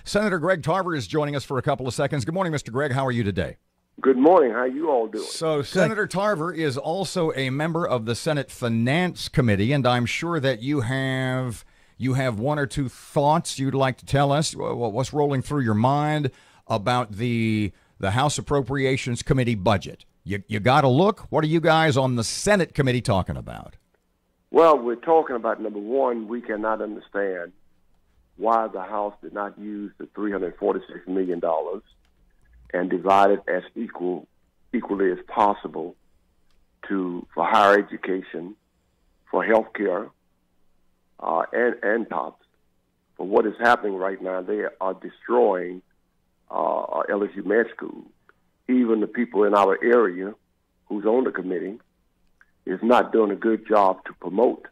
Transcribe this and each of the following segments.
Senator Greg Tarver is joining us for a couple of seconds. Good morning, Mr. Greg. How are you today? Good morning. How you all doing? So Senator Tarver is also a member of the Senate Finance Committee, and I'm sure that you have one or two thoughts you'd like to tell us. What's rolling through your mind about the House Appropriations Committee budget? You got to look. What are you guys on the Senate Committee talking about? Well, we're talking about, number one, we cannot understand why the House did not use the $346 million and divide it as equally as possible for higher education, for health care, and TOPS. For what is happening right now, they are destroying LSU Med School. Even the people in our area who's on the committee is not doing a good job to promote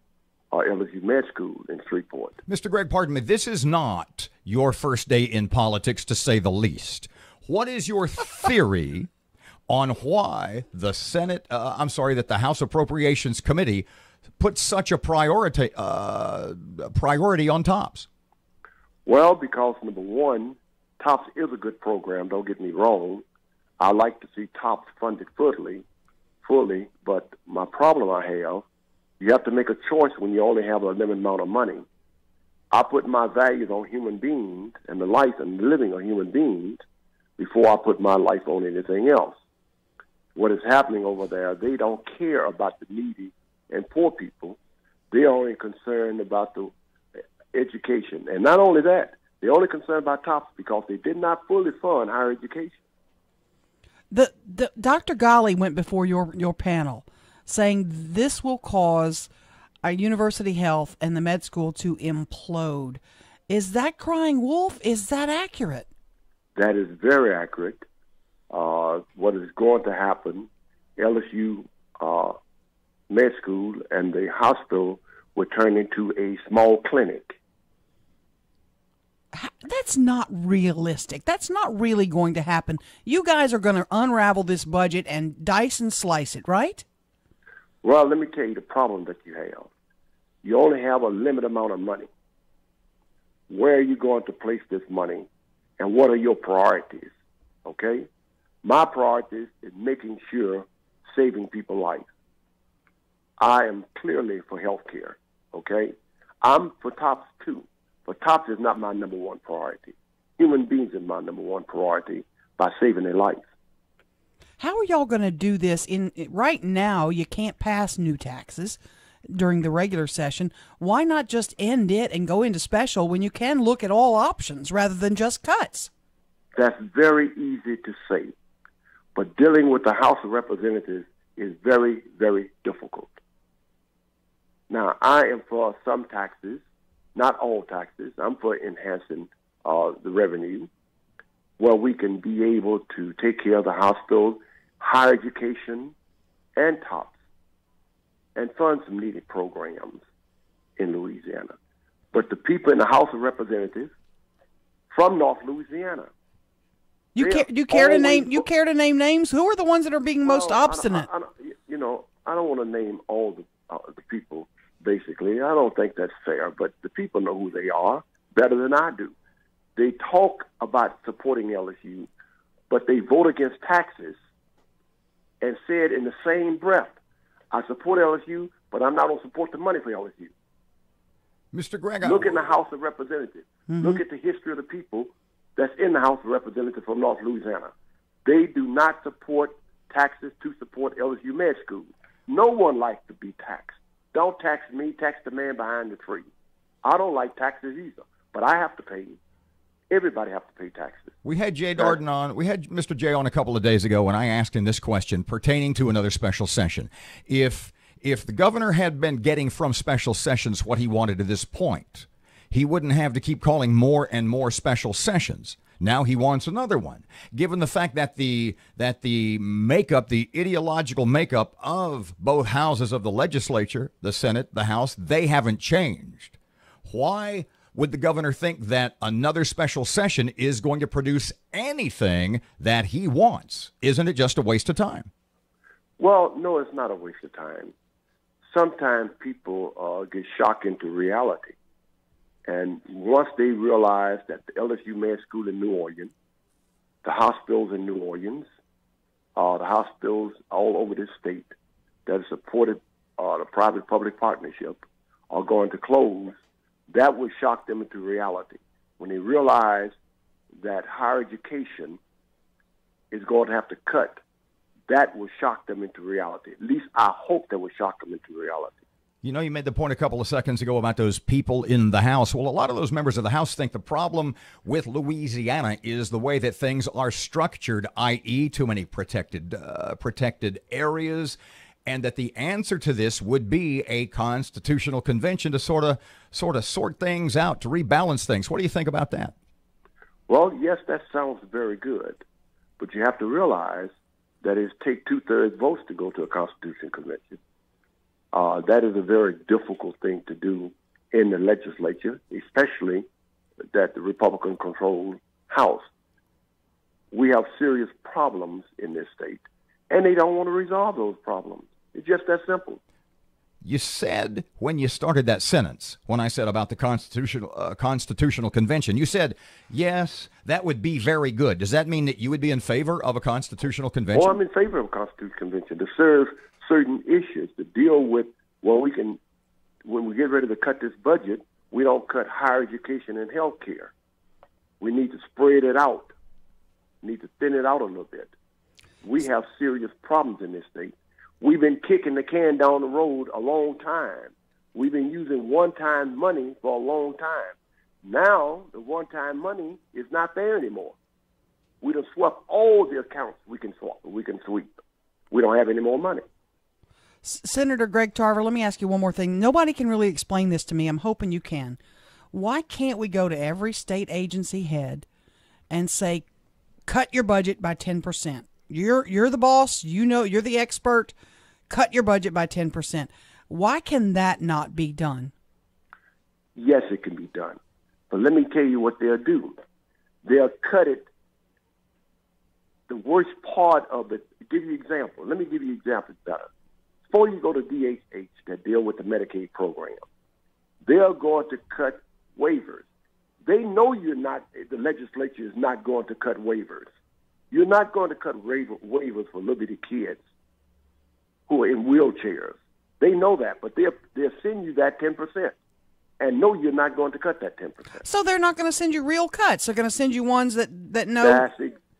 LSU Med School in Shreveport. Mr. Greg, pardon me, this is not your first day in politics, to say the least. What is your theory on why the that the House Appropriations Committee put such a priority on TOPS? Well, because number one, TOPS is a good program, don't get me wrong. I like to see TOPS funded fully, but my problem I have, you have to make a choice when you only have a limited amount of money. I put my values on human beings and the life and living of human beings before I put my life on anything else. What is happening over there, they don't care about the needy and poor people. They're only concerned about the education. And not only that, they're only concerned about TOPS because they did not fully fund higher education. The Dr. Ghali went before your panel saying this will cause our university health and the med school to implode. Is that crying wolf? Is that accurate? That is very accurate. What is going to happen, LSU Med School and the hospital will turn into a small clinic. That's not realistic. That's not really going to happen. You guys are going to unravel this budget and dice and slice it, right? Well, let me tell you the problem that you have. You only have a limited amount of money. Where are you going to place this money, and what are your priorities? Okay? My priorities is making sure saving people's lives. I am clearly for health care, okay? I'm for TOPS too, but TOPS is not my number one priority. Human beings is my number one priority by saving their life. How are y'all going to do this? Right now, you can't pass new taxes during the regular session. Why not just end it and go into special when you can look at all options rather than just cuts? That's very easy to say, but dealing with the House of Representatives is very, very difficult. Now, I am for some taxes, not all taxes. I'm for enhancing the revenue where we can be able to take care of the hospital, higher education, and TOPS, and fund some needed programs in Louisiana. But the people in the House of Representatives from North Louisiana, you care to name names? Who are the ones that are being most obstinate? I don't want to name all the people. Basically, I don't think that's fair. But the people know who they are better than I do. They talk about supporting LSU, but they vote against taxes and said in the same breath, I support LSU, but I'm not going to support the money for LSU. Mr. Greg, look in the House of Representatives. Mm-hmm. Look at the history of the people that's in the House of Representatives from North Louisiana. They do not support taxes to support LSU Med School. No one likes to be taxed. Don't tax me, tax the man behind the tree. I don't like taxes either, but I have to pay. Everybody has to pay taxes. We had Jay Darden on. We had Mr. Jay on a couple of days ago, and I asked him this question pertaining to another special session. If the governor had been getting from special sessions what he wanted to this point, he wouldn't have to keep calling more and more special sessions. Now he wants another one. Given the fact that the makeup, the ideological makeup of both houses of the legislature, the Senate, the House, they haven't changed. Why would the governor think that another special session is going to produce anything that he wants? Isn't it just a waste of time? Well, no, it's not a waste of time. Sometimes people get shocked into reality. And once they realized that the LSU Med School in New Orleans, the hospitals in New Orleans, the hospitals all over this state that have supported the private-public partnership are going to close, that would shock them into reality. When they realize that higher education is going to have to cut, that will shock them into reality. At least I hope that will shock them into reality. You know, you made the point a couple of seconds ago about those people in the House. Well, a lot of those members of the House think the problem with Louisiana is the way that things are structured, i.e. too many protected areas, and that the answer to this would be a constitutional convention to sort of sort things out, to rebalance things. What do you think about that? Well, yes, that sounds very good. But you have to realize that it takes 2/3 votes to go to a constitutional convention. That is a very difficult thing to do in the legislature, especially that the Republican-controlled House. We have serious problems in this state, and they don't want to resolve those problems. It's just that simple. You said when you started that sentence, when I said about the constitutional convention, you said, yes, that would be very good. Does that mean that you would be in favor of a constitutional convention? Well, I'm in favor of a constitutional convention to serve certain issues, to deal with, when we get ready to cut this budget, we don't cut higher education and health care. We need to spread it out. We need to thin it out a little bit. We have serious problems in this state. We've been kicking the can down the road a long time. We've been using one-time money for a long time. Now, the one-time money is not there anymore. We done swept all the accounts we can sweep. We don't have any more money. Senator Greg Tarver, let me ask you one more thing. Nobody can really explain this to me. I'm hoping you can. Why can't we go to every state agency head and say, cut your budget by 10%? You're the boss. You know, you're the expert. Cut your budget by 10%. Why can that not be done? Yes, it can be done. But let me tell you what they'll do. They'll cut it. The worst part of it, give you an example. Let me give you examples better. Before you go to DHH that deal with the Medicaid program, they're going to cut waivers. They know the legislature is not going to cut waivers. You're not going to cut waivers for little bitty kids who are in wheelchairs. They know that, but they'll send you that 10%. And no, you're not going to cut that 10%. So they're not going to send you real cuts. They're going to send you ones that know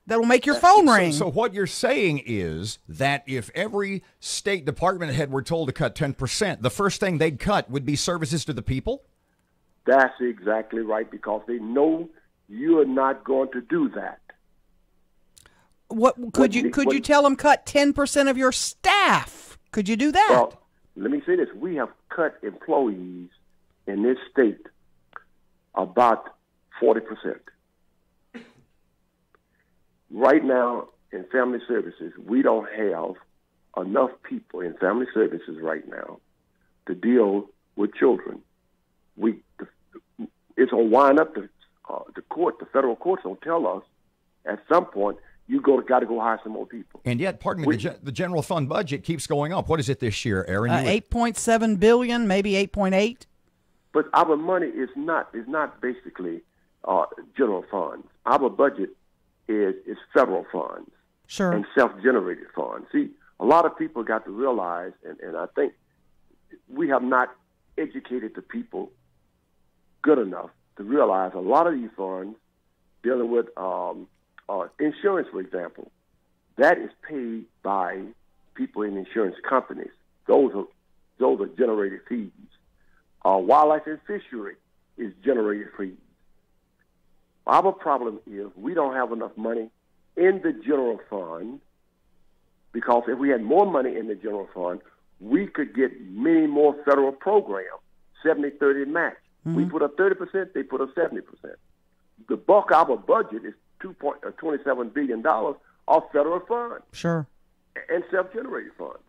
that will make your phone ring. So what you're saying is that if every state department head were told to cut 10%, the first thing they'd cut would be services to the people? That's exactly right, because they know you're not going to do that. Could you tell them cut 10% of your staff? Could you do that? Well, let me say this. We have cut employees in this state about 40%. Right now, in family services, we don't have enough people in family services right now to deal with children. It's going to wind up the court. The federal courts will tell us at some point you got to go hire some more people. And yet, pardon me, the general fund budget keeps going up. What is it this year, Erin? $8.7 billion, maybe 8.8. But our money is not basically general funds. Our budget is federal funds, sure, and self-generated funds. See, a lot of people got to realize, and I think we have not educated the people good enough to realize a lot of these funds dealing with insurance, for example, that is paid by people in insurance companies. Those are generated fees. Wildlife and fishery is generated fees. Our problem is we don't have enough money in the general fund, because if we had more money in the general fund, we could get many more federal programs, 70-30 match. Mm-hmm. We put up 30%, they put up 70%. The bulk of our budget is $27 billion off federal funds. Sure. And self-generated funds.